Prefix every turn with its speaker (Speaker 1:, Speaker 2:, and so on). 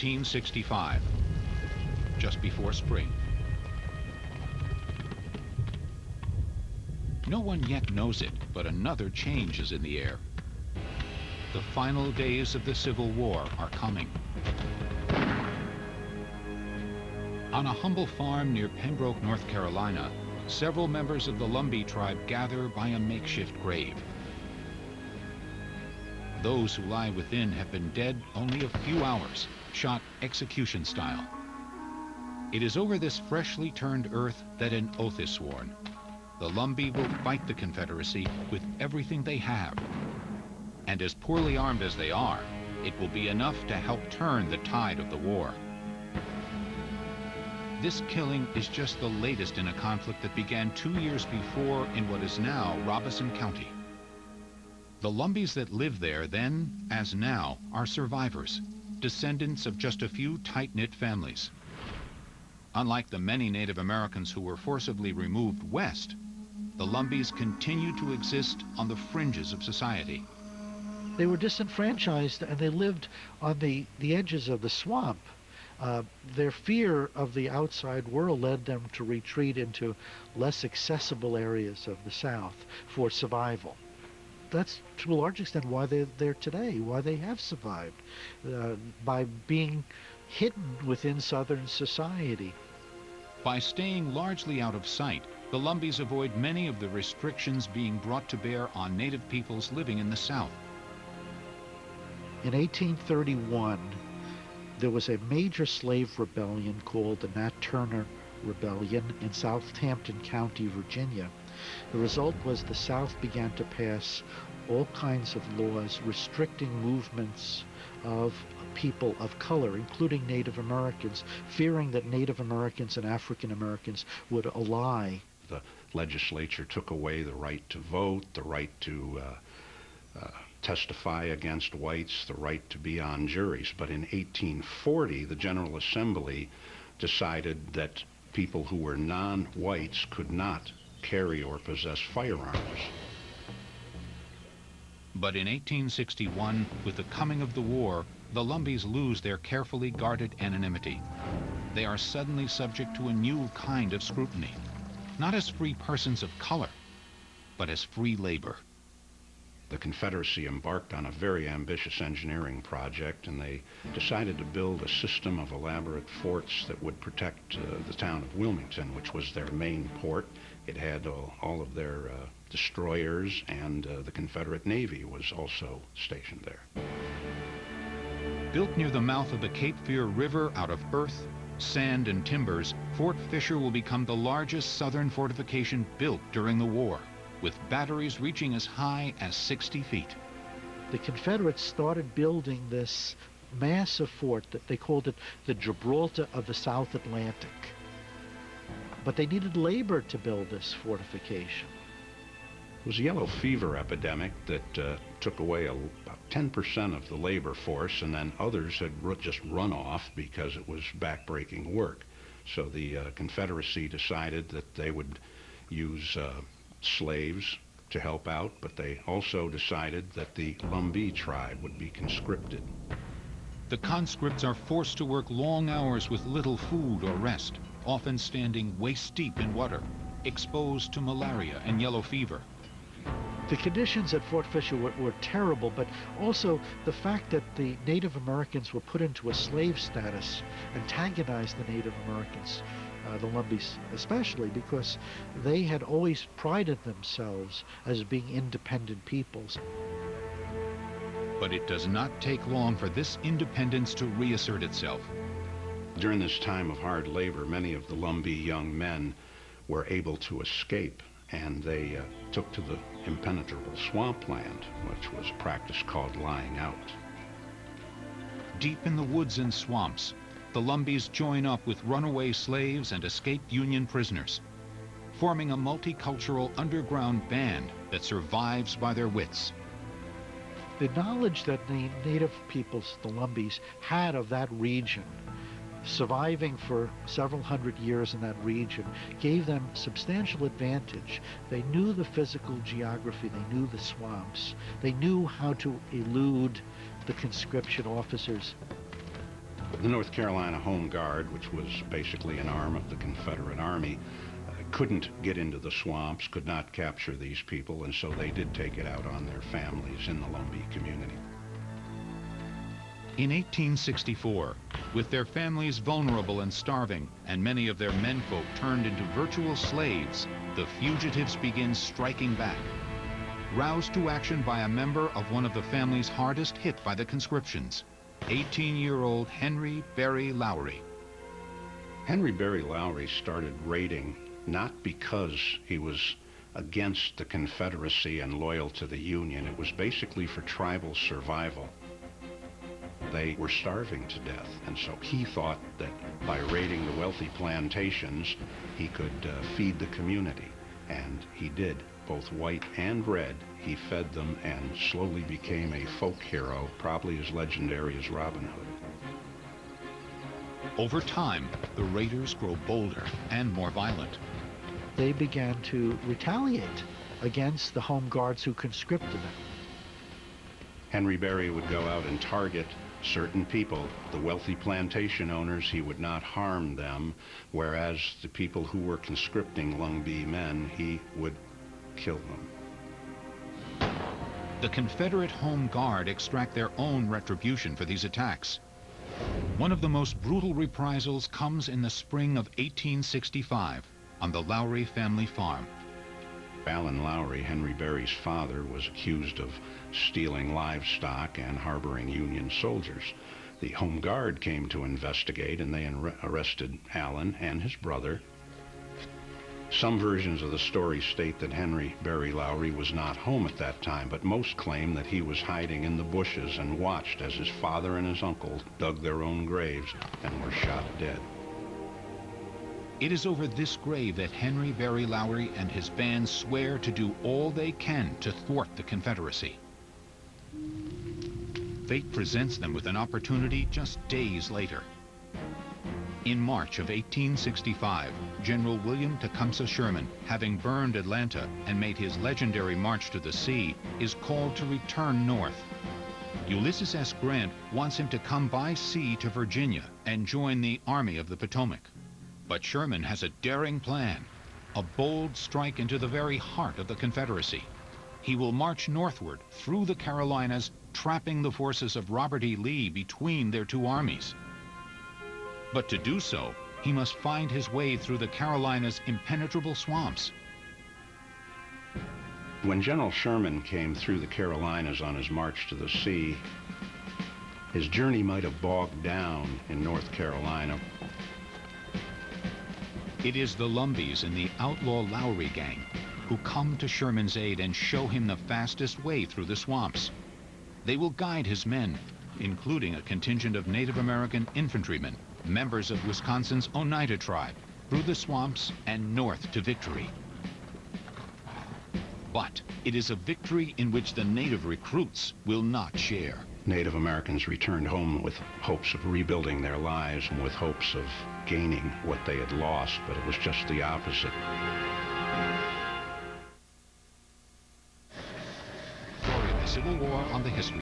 Speaker 1: 1865, just before spring. No one yet knows it, but another change is in the air. The final days of the Civil War are coming. On a humble farm near Pembroke, North Carolina, several members of the Lumbee tribe gather by a makeshift grave. Those who lie within have been dead only a few hours, shot execution style. It is over this freshly turned earth that an oath is sworn. The Lumbee will fight the Confederacy with everything they have. And as poorly armed as they are, it will be enough to help turn the tide of the war. This killing is just the latest in a conflict that began 2 years before in what is now Robeson County. The Lumbees that live there then, as now, are survivors, descendants of just a few tight-knit families. Unlike the many Native Americans who were forcibly removed west, the Lumbees continue to exist on the fringes of society.
Speaker 2: They were disenfranchised and they lived on the edges of the swamp. Their fear of the outside world led them to retreat into less accessible areas of the South for survival. That's to a large extent why they're there today, why they have survived, by being hidden within Southern society.
Speaker 1: By staying largely out of sight, the Lumbees avoid many of the restrictions being brought to bear on Native peoples living in the South.
Speaker 2: In 1831, there was a major slave rebellion called the Nat Turner Rebellion in Southampton County, Virginia. The result was the South began to pass all kinds of laws restricting movements of people of color, including Native Americans, fearing that Native Americans and African Americans would ally.
Speaker 3: The legislature took away the right to vote, the right to testify against whites, the right to be on juries. But in 1840, the General Assembly decided that people who were non-whites could not carry or possess firearms.
Speaker 1: But in 1861, with the coming of the war, the Lumbees lose their carefully guarded anonymity. They are suddenly subject to a new kind of scrutiny, not as free persons of color, but as free labor.
Speaker 3: The Confederacy embarked on a very ambitious engineering project, and they decided to build a system of elaborate forts that would protect the town of Wilmington, which was their main port. It had all of their destroyers, and the Confederate Navy was also stationed there.
Speaker 1: Built near the mouth of the Cape Fear River out of earth, sand, and timbers, Fort Fisher will become the largest Southern fortification built during the war, with batteries reaching as high as 60 feet.
Speaker 2: The Confederates started building this massive fort that they called it the Gibraltar of the South Atlantic. But they needed labor to build this fortification.
Speaker 3: It was a yellow fever epidemic that took away about 10% of the labor force, and then others had just run off because it was backbreaking work. So the Confederacy decided that they would use slaves to help out, but they also decided that the Lumbee tribe would be conscripted.
Speaker 1: The conscripts are forced to work long hours with little food or rest, often standing waist-deep in water, exposed to malaria and yellow fever.
Speaker 2: The conditions at Fort Fisher were terrible, but also the fact that the Native Americans were put into a slave status antagonized the Native Americans, the Lumbees especially, because they had always prided themselves as being independent peoples.
Speaker 1: But it does not take long for this independence to reassert itself.
Speaker 3: During this time of hard labor, many of the Lumbee young men were able to escape, and they took to the impenetrable swampland, which was a practice called lying out.
Speaker 1: Deep in the woods and swamps, the Lumbees join up with runaway slaves and escaped Union prisoners, forming a multicultural underground band that survives by their wits.
Speaker 2: The knowledge that the native peoples, the Lumbees, had of that region, surviving for several hundred years in that region, gave them substantial advantage. They knew the physical geography, they knew the swamps, they knew how to elude the conscription officers.
Speaker 3: The North Carolina Home Guard, which was basically an arm of the Confederate Army, couldn't get into the swamps, could not capture these people, and so they did take it out on their families in the Lumbee community.
Speaker 1: In 1864, with their families vulnerable and starving, and many of their menfolk turned into virtual slaves, the fugitives begin striking back. Roused to action by a member of one of the families hardest hit by the conscriptions, 18-year-old Henry Berry Lowry.
Speaker 3: Henry Berry Lowry started raiding not because he was against the Confederacy and loyal to the Union. It was basically for tribal survival. They were starving to death, and so he thought that by raiding the wealthy plantations, he could feed the community, and he did. Both white and red, he fed them and slowly became a folk hero, probably as legendary as Robin Hood.
Speaker 1: Over time, the raiders grow bolder and more violent.
Speaker 2: They began to retaliate against the home guards who conscripted them.
Speaker 3: Henry Berry would go out and target certain people. The wealthy plantation owners, he would not harm them, whereas the people who were conscripting Lumbee men, he would kill them.
Speaker 1: The Confederate Home Guard extract their own retribution for these attacks. One of the most brutal reprisals comes in the spring of 1865 on the Lowry family farm.
Speaker 3: Allen Lowry, Henry Berry's father, was accused of stealing livestock and harboring Union soldiers. The Home Guard came to investigate, and they arrested Allen and his brother. Some versions of the story state that Henry Berry Lowry was not home at that time, but most claim that he was hiding in the bushes and watched as his father and his uncle dug their own graves and were shot dead.
Speaker 1: It is over this grave that Henry Berry Lowry and his band swear to do all they can to thwart the Confederacy. Fate presents them with an opportunity just days later. In March of 1865, General William Tecumseh Sherman, having burned Atlanta and made his legendary march to the sea, is called to return north. Ulysses S. Grant wants him to come by sea to Virginia and join the Army of the Potomac. But Sherman has a daring plan, a bold strike into the very heart of the Confederacy. He will march northward through the Carolinas, trapping the forces of Robert E. Lee between their two armies. But to do so, he must find his way through the Carolinas' impenetrable swamps.
Speaker 3: When General Sherman came through the Carolinas on his march to the sea, his journey might have bogged down in North Carolina.
Speaker 1: It is the Lumbees and the outlaw Lowry gang who come to Sherman's aid and show him the fastest way through the swamps. They will guide his men, including a contingent of Native American infantrymen, members of Wisconsin's Oneida tribe, through the swamps and north to victory. But it is a victory in which the native recruits will not share.
Speaker 3: Native Americans returned home with hopes of rebuilding their lives and with hopes of gaining what they had lost, but it was just the opposite.
Speaker 1: Story of the Civil War on the History